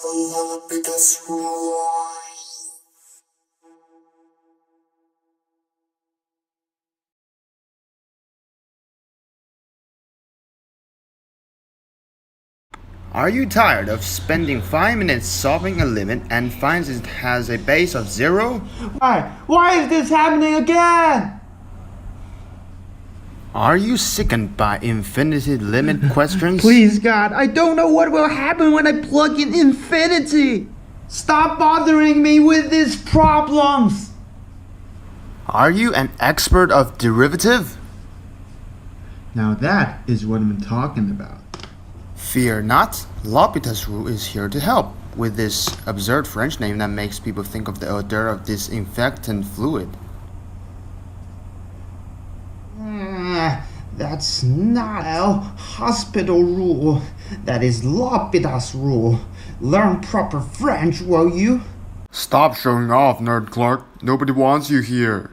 Are you tired of spending 5 minutes solving a limit and finds it has a base of 0? Why? Why is this happening again? Are you sickened by infinity limit questions? Please, God, I don't know what will happen when I plug in infinity. Stop bothering me with these problems. Are you an expert of derivative? Now that is what I'm talking about. Fear not, L'Hopital's rule is here to help with this absurd French name that makes people think of the odor of disinfectant fluid. That's not a hospital rule. That is L'Hopital's rule. Learn proper French, will you? Stop showing off, Nerd Clark. Nobody wants you here.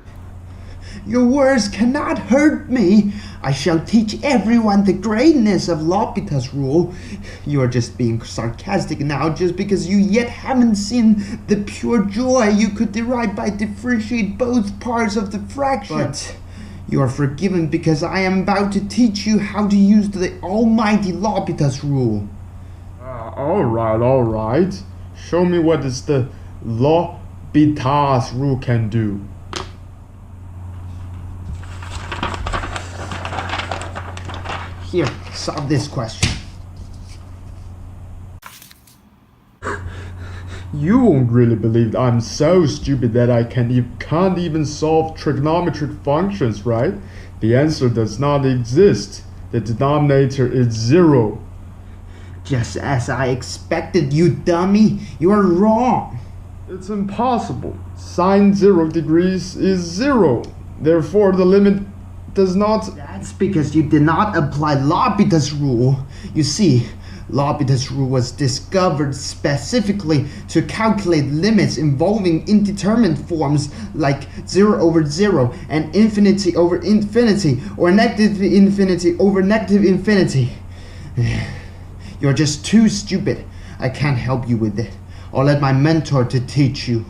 Your words cannot hurt me. I shall teach everyone the greatness of L'Hopital's rule. You are just being sarcastic now just because you yet haven't seen the pure joy you could derive by differentiate both parts of the fraction. But you are forgiven because I am about to teach you how to use the almighty L'Hopital's rule. All right. Show me what is the L'Hopital's rule can do. Here, solve this question. You won't really believe I'm so stupid that I can't even solve trigonometric functions, right? The answer does not exist. The denominator is 0. Just as I expected, you dummy. You are wrong. It's impossible. Sine 0 degrees is 0. Therefore, the limit does not... That's because you did not apply L'Hopital's rule. You see, L'Hopital's rule was discovered specifically to calculate limits involving indeterminate forms like 0 over 0 and infinity over infinity or negative infinity over negative infinity. You're just too stupid. I can't help you with it. I'll let my mentor to teach you.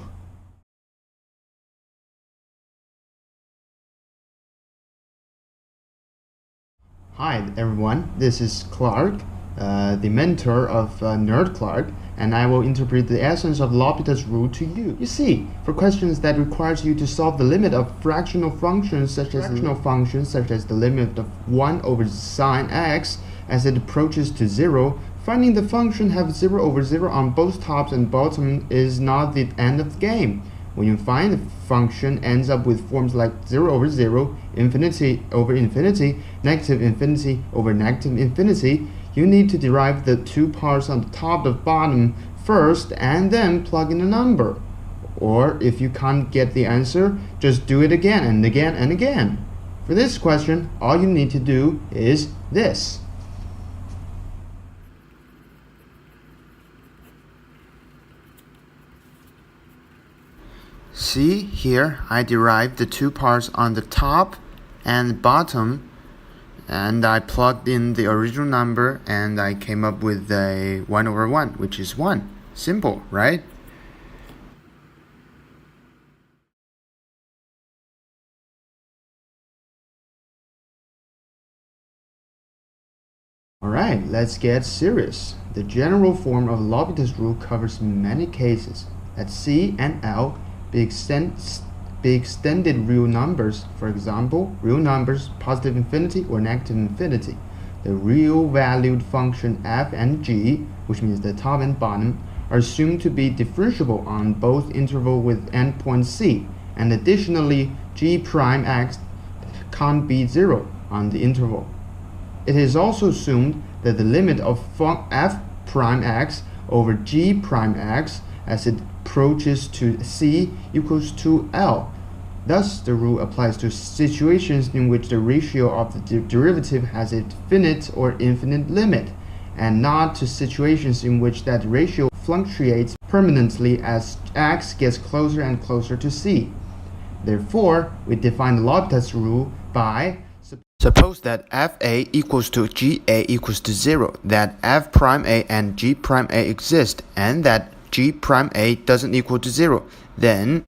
Hi everyone, this is Clark, the mentor of Nerd Clark, and I will interpret the essence of L'Hopital's rule to you. You see, for questions that requires you to solve the limit of fractional functions such as the limit of 1 over sine x as it approaches to 0, finding the function have 0 over 0 on both tops and bottom is not the end of the game. When you find the function ends up with forms like 0 over 0, infinity over infinity, negative infinity over negative infinity, you need to derive the two parts on the top and bottom first and then plug in a number. Or if you can't get the answer, just do it again and again and again. For this question, all you need to do is this. See, here I derived the two parts on the top and bottom, and I plugged in the original number and I came up with a 1 over 1, which is 1. Simple, right? Alright, let's get serious. The general form of L'Hopital's rule covers many cases. Let C and L be extended real numbers. For example, real numbers positive infinity or negative infinity. The real valued function f and g, which means the top and bottom, are assumed to be differentiable on both interval with endpoint c, and additionally g prime x can't be 0 on the interval. It is also assumed that the limit of f prime x over g prime x as it approaches to c equals to L. Thus, the rule applies to situations in which the ratio of the derivative has a finite or infinite limit, and not to situations in which that ratio fluctuates permanently as x gets closer and closer to c. Therefore, we define the L'Hopital's rule by Suppose that fa equals to ga equals to 0, that f prime a and g prime a exist, and that g prime a doesn't equal to 0. Then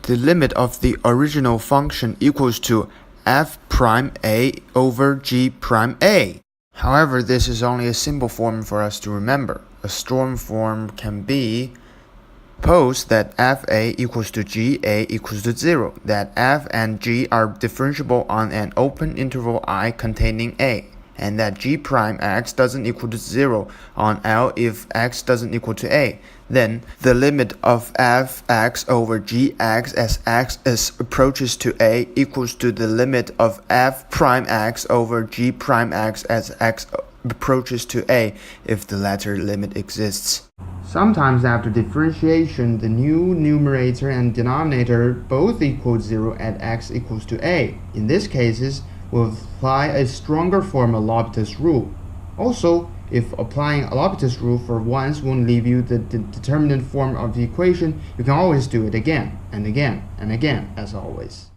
the limit of the original function equals to f prime a over g prime a. However, this is only a simple form for us to remember. A strong form can be: suppose that fa equals to ga equals to 0, that f and g are differentiable on an open interval I containing a, and that g prime x doesn't equal to 0 on L if x doesn't equal to a. Then the limit of fx over gx as x approaches to a equals to the limit of f prime x over g prime x as x approaches to a if the latter limit exists. Sometimes after differentiation, the new numerator and denominator both equal 0 at x equals to a. In these cases, we'll apply a stronger form of L'Hopital's rule. Also, if applying L'Hopital's rule for once won't leave you the determinant form of the equation, you can always do it again and again and again, as always.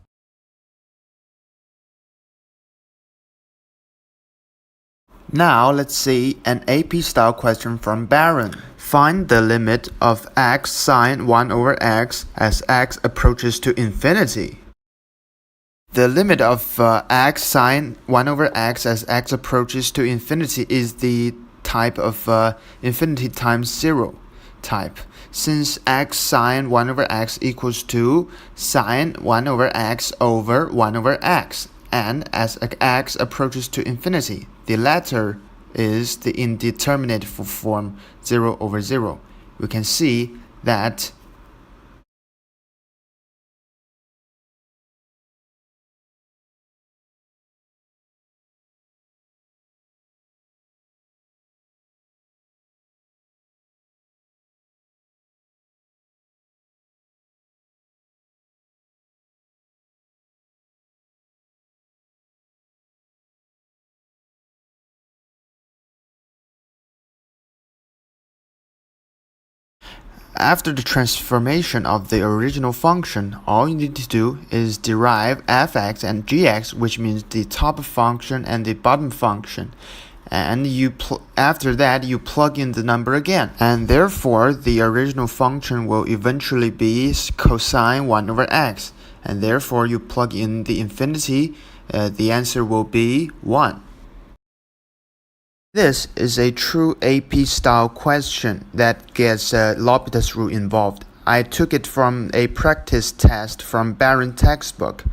Now let's see an AP-style question from Baron. Find the limit of x sine 1 over x as x approaches to infinity. The limit of x sine 1 over x as x approaches to infinity is the type of infinity times 0 type. Since x sine 1 over x equals to sine 1 over x over 1 over x, and as x approaches to infinity, the latter is the indeterminate form 0 over 0. We can see that after the transformation of the original function, all you need to do is derive fx and gx, which means the top function and the bottom function. And after that, you plug in the number again. And therefore, the original function will eventually be cosine 1 over x. And therefore, you plug in the infinity, the answer will be 1. This is a true AP-style question that gets L'Hopital's rule involved. I took it from a practice test from Baron textbook.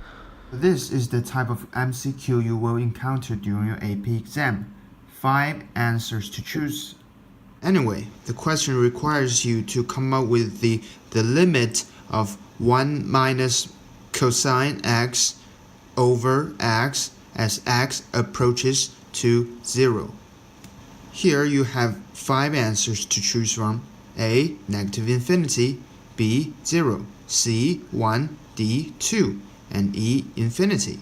This is the type of MCQ you will encounter during your AP exam. 5 answers to choose. Anyway, the question requires you to come up with the limit of 1 minus cosine x over x as x approaches to 0. Here you have 5 answers to choose from: A, negative infinity, B, 0, C, 1, D, 2, and E, infinity.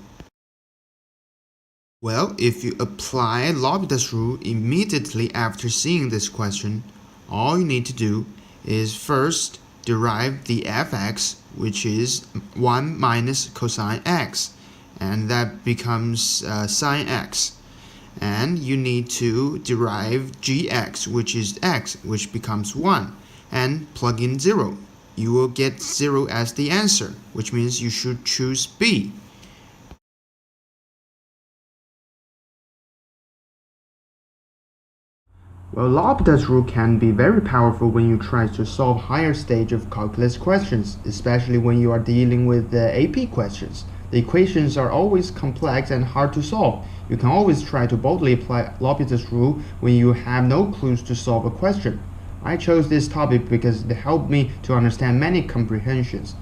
Well, if you apply L'Hopital's rule immediately after seeing this question, all you need to do is first derive the fx, which is 1 minus cosine x, and that becomes sine x. And you need to derive gx, which is x, which becomes 1, and plug in 0. You will get 0 as the answer, which means you should choose B. Well, L'Hopital's rule can be very powerful when you try to solve higher stage of calculus questions, especially when you are dealing with AP questions. The equations are always complex and hard to solve. You can always try to boldly apply L'Hopital's rule when you have no clues to solve a question. I chose this topic because it helped me to understand many comprehensions.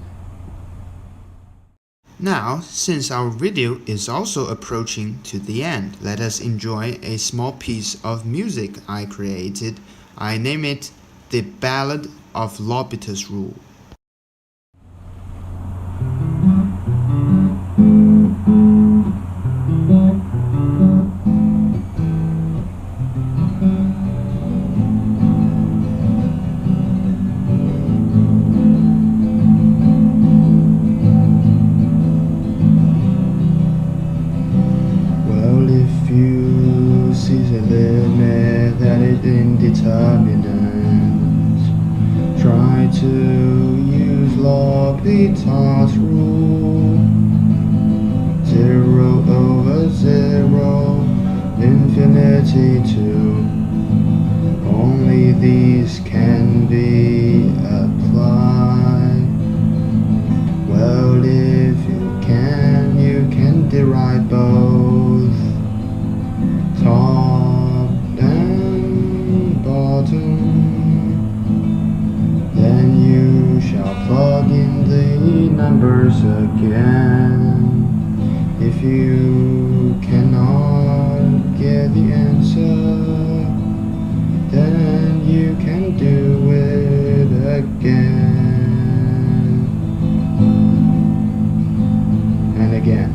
Now, since our video is also approaching to the end, let us enjoy a small piece of music I created. I name it The Ballad of L'Hopital's Rule. to use L'Hopital's rule. 0 over 0, infinity 2. Only these can be applied. Well, if you can derive both top and bottom. Then you shall plug in the numbers again. If you cannot get the answer, then you can do it again. And again.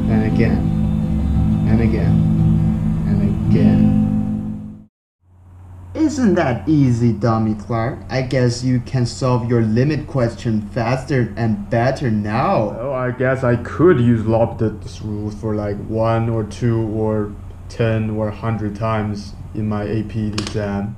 And again. And again. And again. Isn't that easy, Dummy Clark? I guess you can solve your limit question faster and better now. Well, I guess I could use L'Hopital's rule for like 1 or 2 or 10 or 100 times in my AP exam.